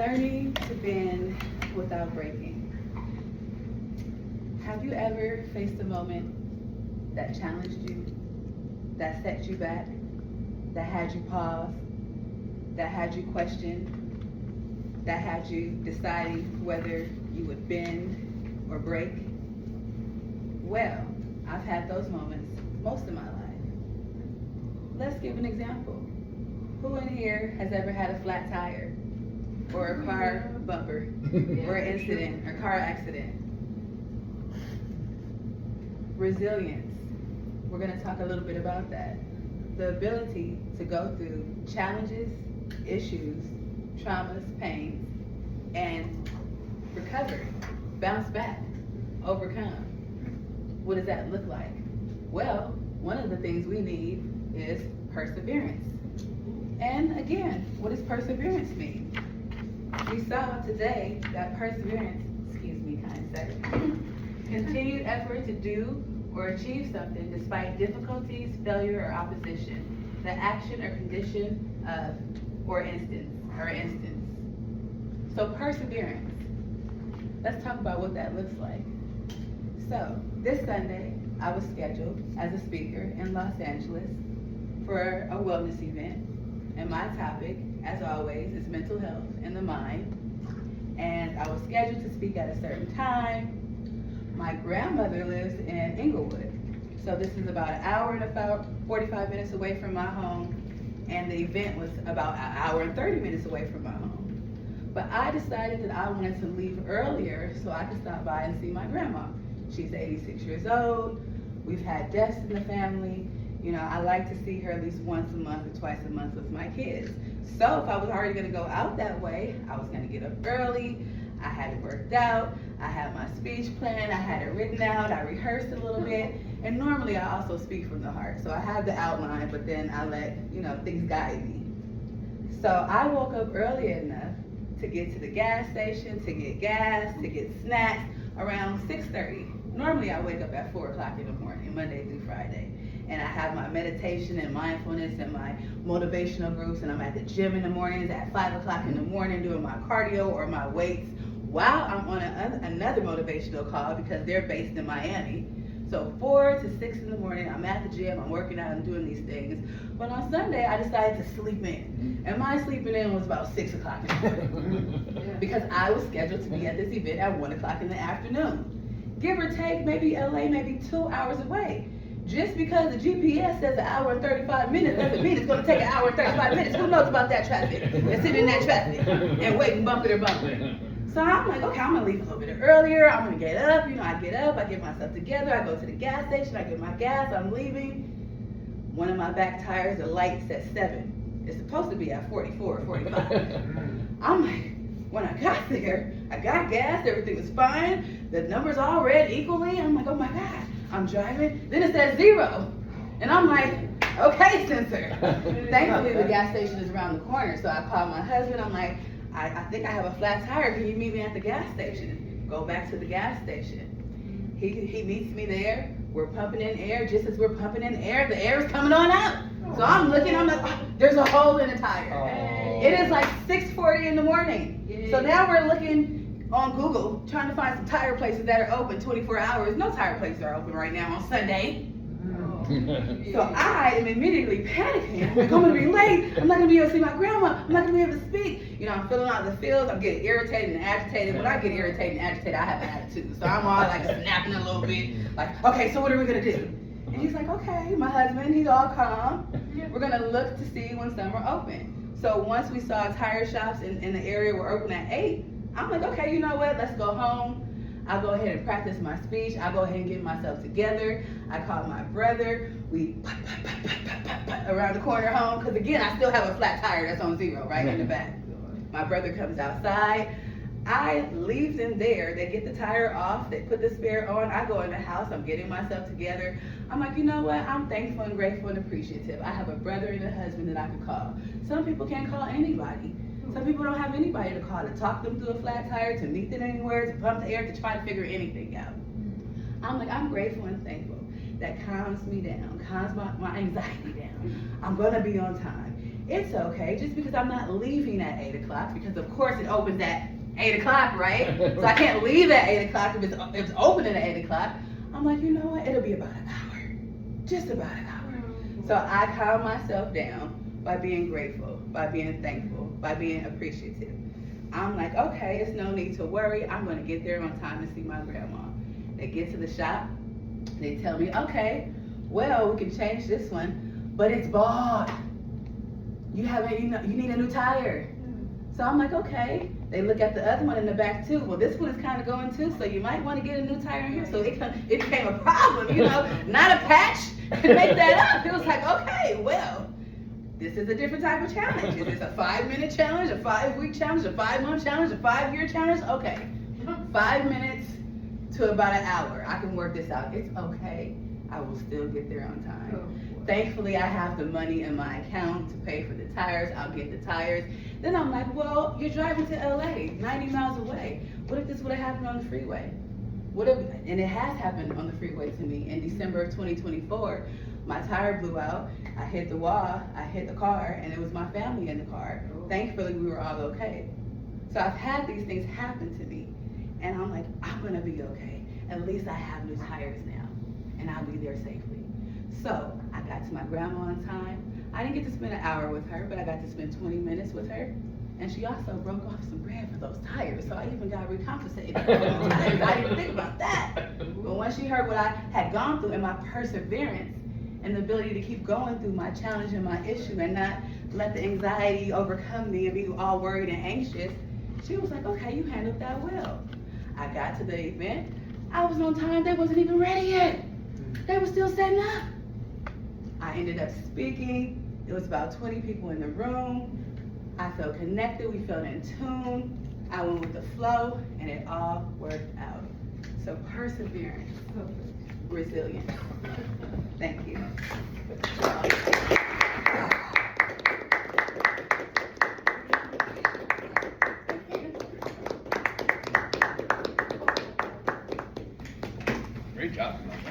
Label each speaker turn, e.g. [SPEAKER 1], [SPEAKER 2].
[SPEAKER 1] Learning to bend without breaking. Have you ever faced a moment that challenged you, that set you back, that had you pause, that had you question, that had you deciding whether you would bend or break? Well, I've had those moments most of my life. Let's give an example. Who in here has ever had a flat tire or a car bumper or an incident or car accident? Resilience. We're going to talk a little bit about that. The ability to go through challenges, issues, traumas, pains, and recover, bounce back, overcome. What does that look like? Well, one of the things we need is perseverance. And again, what does perseverance mean? We saw today that perseverance, excuse me, kind sir, continued effort to do or achieve something despite difficulties, failure, or opposition, the action or condition of or instance. So perseverance. Let's talk about what that looks like. So this Sunday, I was scheduled as a speaker in Los Angeles for a wellness event, and my topic, as always, is mental health and the mind. And I was scheduled to speak at a certain time. My grandmother lives in Inglewood, so this is about an hour and about 45 minutes away from my home, and the event was about an hour and 30 minutes away from my home. But I decided that I wanted to leave earlier so I could stop by and see my grandma. She's 86 years old. We've had deaths in the family. You know, I like to see her at least once a month or twice a month with my kids. So if I was already gonna go out that way, I was gonna get up early. I had it worked out. I had my speech planned. I had it written out. I rehearsed a little bit. And normally I also speak from the heart. So I have the outline, but then I let, things guide me. So I woke up early enough to get to the gas station, to get gas, to get snacks around 6:30. Normally I wake up at 4 o'clock in the morning, Monday through Friday. And I have my meditation and mindfulness and my motivational groups, and I'm at the gym in the mornings at 5 o'clock in the morning doing my cardio or my weights while I'm on another motivational call because they're based in Miami. So 4 to 6 in the morning, I'm at the gym, I'm working out and doing these things. But on Sunday, I decided to sleep in. And my sleeping in was about 6 o'clock in the morning because I was scheduled to be at this event at 1 o'clock in the afternoon. Give or take, maybe LA, maybe 2 hours away. Just because the GPS says an hour and 35 minutes doesn't mean it's going to take an hour and 35 minutes. Who knows about that traffic? And sit in that traffic and wait and bumper to bumper. So I'm like, okay, I'm going to leave a little bit earlier. I'm going to get up. I get up, I get myself together. I go to the gas station. I get my gas. I'm leaving. One of my back tires, the light says 7. It's supposed to be at 44 or 45. I'm like, when I got there, I got gas. Everything was fine. The numbers all read equally. I'm like, oh my God. I'm driving, then it says 0. And I'm like, okay, sensor. Thankfully, the gas station is around the corner. So I called my husband. I'm like, I think I have a flat tire. Can you meet me at the gas station? Go back to the gas station. He meets me there. We're pumping in air. Just as we're pumping in air, the air is coming on out. So I'm looking, I'm like, oh, there's a hole in the tire. Oh. It is like 6:40 in the morning. Yeah. So now we're looking on Google, trying to find some tire places that are open 24 hours. No tire places are open right now on Sunday. So I am immediately panicking. I'm like, I'm gonna be late. I'm not gonna be able to see my grandma. I'm not gonna be able to speak. I'm filling out the fields. I'm getting irritated and agitated. When I get irritated and agitated, I have an attitude. So I'm all like snapping a little bit. Like, okay, so what are we gonna do? And he's like, okay, my husband, he's all calm. We're gonna look to see when some are open. So once we saw tire shops in the area were open at 8, I'm like, okay, you know what? Let's go home. I'll go ahead and practice my speech. I'll go ahead and get myself together. I called my brother. We around the corner home. Because again, I still have a flat tire that's on 0 right in the back. My brother comes outside. I leave them there. They get the tire off. They put the spare on. I go in the house. I'm getting myself together. I'm like, you know what? I'm thankful and grateful and appreciative. I have a brother and a husband that I can call. Some people can't call anybody. Some people don't have anybody to call to talk them through a flat tire, to meet them anywhere, to pump the air, to try to figure anything out. I'm like, I'm grateful and thankful. That calms me down, calms my anxiety down. I'm gonna be on time. it's okay, just because I'm not leaving at 8 o'clock, because of course it opens at 8 o'clock, right? So I can't leave at 8 o'clock if it's opening at 8 o'clock. I'm like, you know what, it'll be about an hour, just about an hour. So I calm myself down by being grateful, by being thankful, by being appreciative. I'm like, okay, it's no need to worry, I'm gonna get there on time to see my grandma. They get to the shop, they tell me, okay, well, we can change this one, but it's bald. You need a new tire. So I'm like, okay. They look at the other one in the back too. Well, this one is kind of going too, so you might want to get a new tire in here. So it became a problem, not a patch to make that up. It was like, okay, well, this is a different type of challenge. Is this a 5-minute challenge, a 5-week challenge, a 5-month challenge, a 5-year challenge? Okay, 5 minutes to about an hour. I can work this out. It's okay. I will still get there on time. Thankfully, I have the money in my account to pay for the tires. I'll get the tires. Then I'm like, well, you're driving to LA, 90 miles away. What if this would have happened on the freeway? And it has happened on the freeway to me. In December of 2024, my tire blew out. I hit the wall, I hit the car, and it was my family in the car. Thankfully, we were all okay. So I've had these things happen to me, and I'm like, I'm gonna be okay. At least I have new tires now, and I'll be there safely. So I got to my grandma on time. I didn't get to spend an hour with her, but I got to spend 20 minutes with her. And she also broke off some bread for those tires, so I even got recompensated for those tires. I didn't think about that. But when she heard what I had gone through and my perseverance and the ability to keep going through my challenge and my issue and not let the anxiety overcome me and be all worried and anxious, she was like, okay, you handled that well. I got to the event. I was on time. They wasn't even ready yet. They were still setting up. I ended up speaking. It was about 20 people in the room. I felt connected. We felt in tune. I went with the flow, and it all worked out. So perseverance, resilience. Thank you.